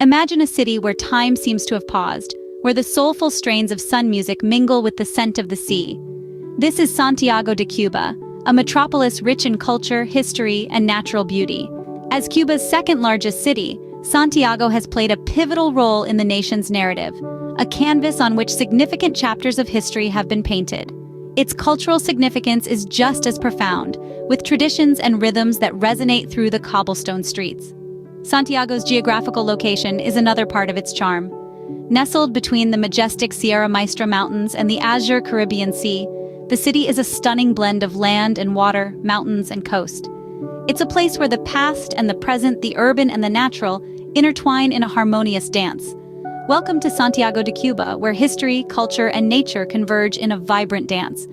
Imagine a city where time seems to have paused, where the soulful strains of sun music mingle with the scent of the sea. This is Santiago de Cuba, a metropolis rich in culture, history, and natural beauty. As Cuba's second-largest city, Santiago has played a pivotal role in the nation's narrative, a canvas on which significant chapters of history have been painted. Its cultural significance is just as profound, with traditions and rhythms that resonate through the cobblestone streets. Santiago's geographical location is another part of its charm. Nestled between the majestic Sierra Maestra Mountains and the azure Caribbean Sea, the city is a stunning blend of land and water, mountains and coast. It's a place where the past and the present, the urban and the natural, intertwine in a harmonious dance. Welcome to Santiago de Cuba, where history, culture, and nature converge in a vibrant dance.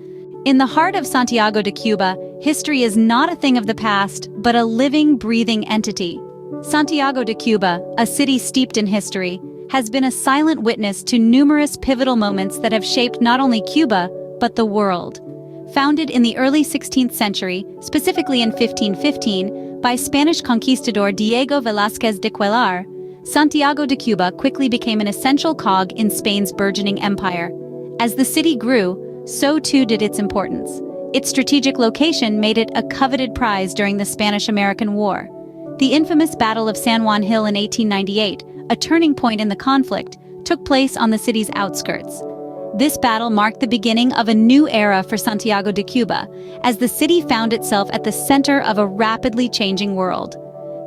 In the heart of Santiago de Cuba, history is not a thing of the past, but a living, breathing entity. Santiago de Cuba, a city steeped in history, has been a silent witness to numerous pivotal moments that have shaped not only Cuba, but the world. Founded in the early 16th century, specifically in 1515, by Spanish conquistador Diego Velázquez de Cuellar, Santiago de Cuba quickly became an essential cog in Spain's burgeoning empire. As the city grew, so too did its importance. Its strategic location made it a coveted prize during the Spanish-American War. The infamous Battle of San Juan Hill in 1898, a turning point in the conflict, took place on the city's outskirts. This battle marked the beginning of a new era for Santiago de Cuba, as the city found itself at the center of a rapidly changing world.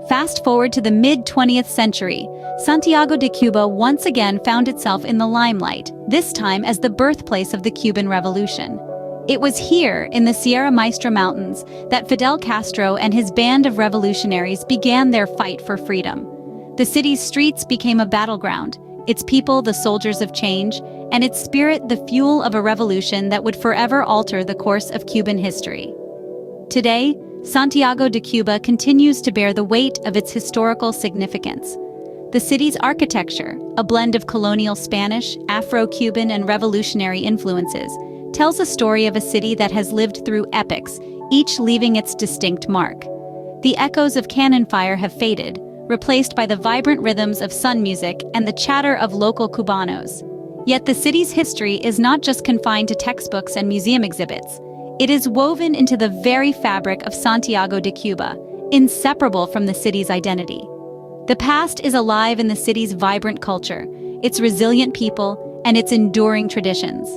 Fast forward to the mid-20th century, Santiago de Cuba once again found itself in the limelight, this time as the birthplace of the Cuban Revolution. It was here, in the Sierra Maestra Mountains, that Fidel Castro and his band of revolutionaries began their fight for freedom. The city's streets became a battleground, its people the soldiers of change, and its spirit the fuel of a revolution that would forever alter the course of Cuban history. Today, Santiago de Cuba continues to bear the weight of its historical significance. The city's architecture, a blend of colonial Spanish, Afro-Cuban, and revolutionary influences, tells a story of a city that has lived through epochs, each leaving its distinct mark. The echoes of cannon fire have faded, replaced by the vibrant rhythms of sun music and the chatter of local Cubanos. Yet the city's history is not just confined to textbooks and museum exhibits. It is woven into the very fabric of Santiago de Cuba, inseparable from the city's identity. The past is alive in the city's vibrant culture, its resilient people, and its enduring traditions.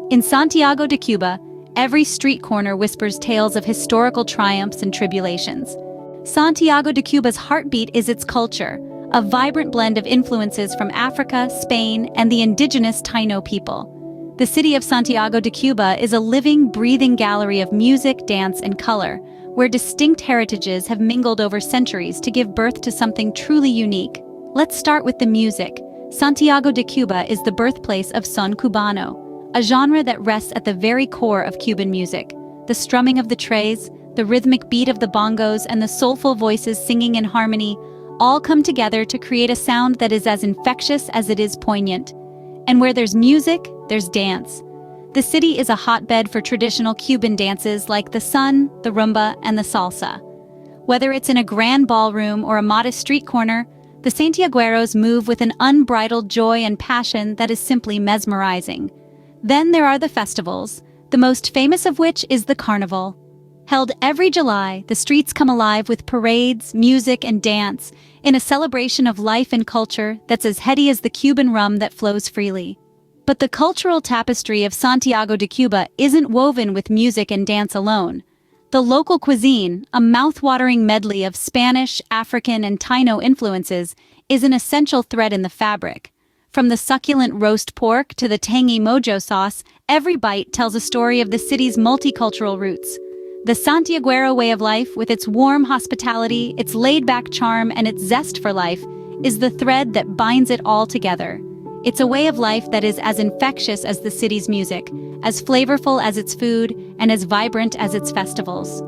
In Santiago de Cuba, every street corner whispers tales of historical triumphs and tribulations. Santiago de Cuba's heartbeat is its culture, a vibrant blend of influences from Africa, Spain, and the indigenous Taino people. The city of Santiago de Cuba is a living, breathing gallery of music, dance, and color, where distinct heritages have mingled over centuries to give birth to something truly unique. Let's start with the music. Santiago de Cuba is the birthplace of son cubano, a genre that rests at the very core of Cuban music. The strumming of the tres, the rhythmic beat of the bongos, and the soulful voices singing in harmony all come together to create a sound that is as infectious as it is poignant. And where there's music, there's dance. The city is a hotbed for traditional Cuban dances like the son, the rumba, and the salsa. Whether it's in a grand ballroom or a modest street corner, the Santiagueros move with an unbridled joy and passion that is simply mesmerizing. Then there are the festivals, the most famous of which is the Carnival. Held every July, the streets come alive with parades, music, and dance, in a celebration of life and culture that's as heady as the Cuban rum that flows freely. But the cultural tapestry of Santiago de Cuba isn't woven with music and dance alone. The local cuisine, a mouth-watering medley of Spanish, African, and Taino influences, is an essential thread in the fabric. From the succulent roast pork to the tangy mojo sauce, every bite tells a story of the city's multicultural roots. The Santiaguero way of life, with its warm hospitality, its laid-back charm, and its zest for life, is the thread that binds it all together. It's a way of life that is as infectious as the city's music, as flavorful as its food, and as vibrant as its festivals.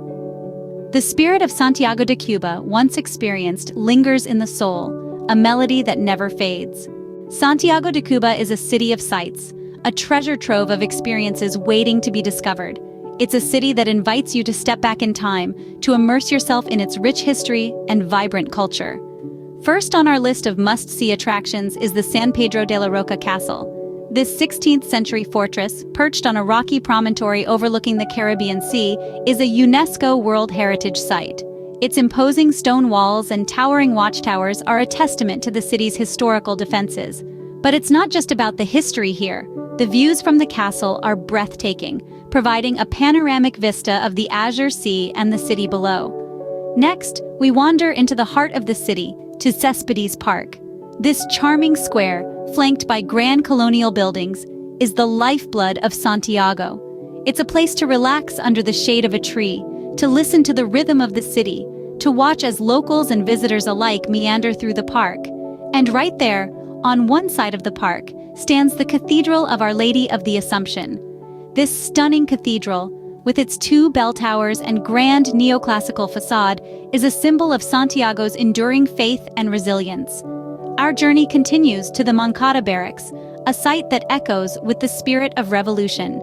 The spirit of Santiago de Cuba, once experienced, lingers in the soul, a melody that never fades. Santiago de Cuba is a city of sights, a treasure trove of experiences waiting to be discovered. It's a city that invites you to step back in time, to immerse yourself in its rich history and vibrant culture. First on our list of must-see attractions is the San Pedro de la Roca Castle. This 16th-century fortress, perched on a rocky promontory overlooking the Caribbean Sea, is a UNESCO World Heritage Site. Its imposing stone walls and towering watchtowers are a testament to the city's historical defenses. But it's not just about the history here. The views from the castle are breathtaking, providing a panoramic vista of the Azure Sea and the city below. Next, we wander into the heart of the city, to Céspedes Park. This charming square, flanked by grand colonial buildings, is the lifeblood of Santiago. It's a place to relax under the shade of a tree, to listen to the rhythm of the city, to watch as locals and visitors alike meander through the park. And right there, on one side of the park, stands the Cathedral of Our Lady of the Assumption. This stunning cathedral, with its 2 bell towers and grand neoclassical facade, is a symbol of Santiago's enduring faith and resilience. Our journey continues to the Moncada Barracks, a site that echoes with the spirit of revolution.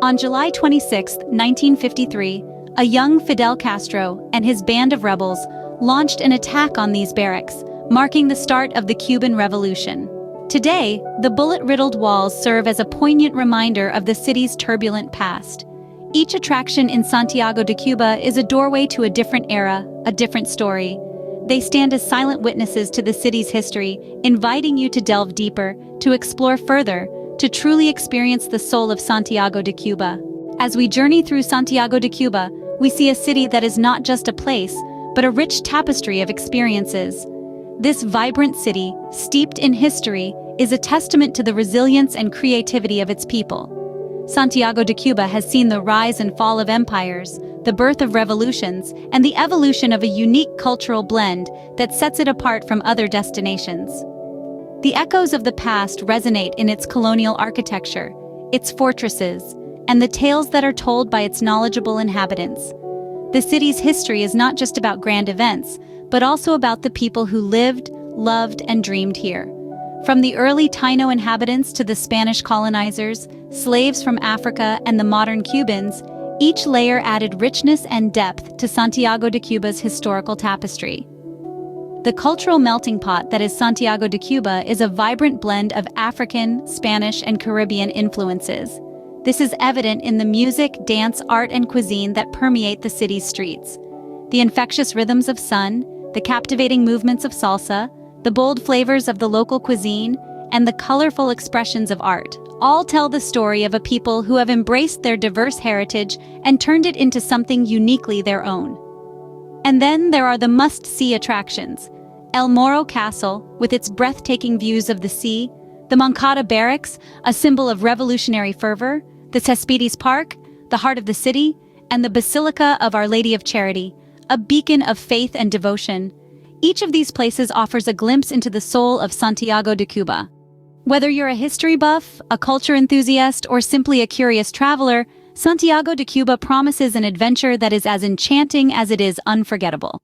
On July 26, 1953, a young Fidel Castro and his band of rebels launched an attack on these barracks, marking the start of the Cuban Revolution. Today, the bullet-riddled walls serve as a poignant reminder of the city's turbulent past. Each attraction in Santiago de Cuba is a doorway to a different era, a different story. They stand as silent witnesses to the city's history, inviting you to delve deeper, to explore further, to truly experience the soul of Santiago de Cuba. As we journey through Santiago de Cuba, we see a city that is not just a place, but a rich tapestry of experiences. This vibrant city, steeped in history, is a testament to the resilience and creativity of its people. Santiago de Cuba has seen the rise and fall of empires, the birth of revolutions, and the evolution of a unique cultural blend that sets it apart from other destinations. The echoes of the past resonate in its colonial architecture, its fortresses, and the tales that are told by its knowledgeable inhabitants. The city's history is not just about grand events, but also about the people who lived, loved, and dreamed here. From the early Taino inhabitants to the Spanish colonizers, slaves from Africa, and the modern Cubans, each layer added richness and depth to Santiago de Cuba's historical tapestry. The cultural melting pot that is Santiago de Cuba is a vibrant blend of African, Spanish, and Caribbean influences. This is evident in the music, dance, art, and cuisine that permeate the city's streets. The infectious rhythms of sun, the captivating movements of salsa, the bold flavors of the local cuisine, and the colorful expressions of art all tell the story of a people who have embraced their diverse heritage and turned it into something uniquely their own. And then there are the must-see attractions. El Morro Castle, with its breathtaking views of the sea, the Moncada Barracks, a symbol of revolutionary fervor, the Céspedes Park, the heart of the city, and the Basilica of Our Lady of Charity, a beacon of faith and devotion. Each of these places offers a glimpse into the soul of Santiago de Cuba. Whether you're a history buff, a culture enthusiast, or simply a curious traveler, Santiago de Cuba promises an adventure that is as enchanting as it is unforgettable.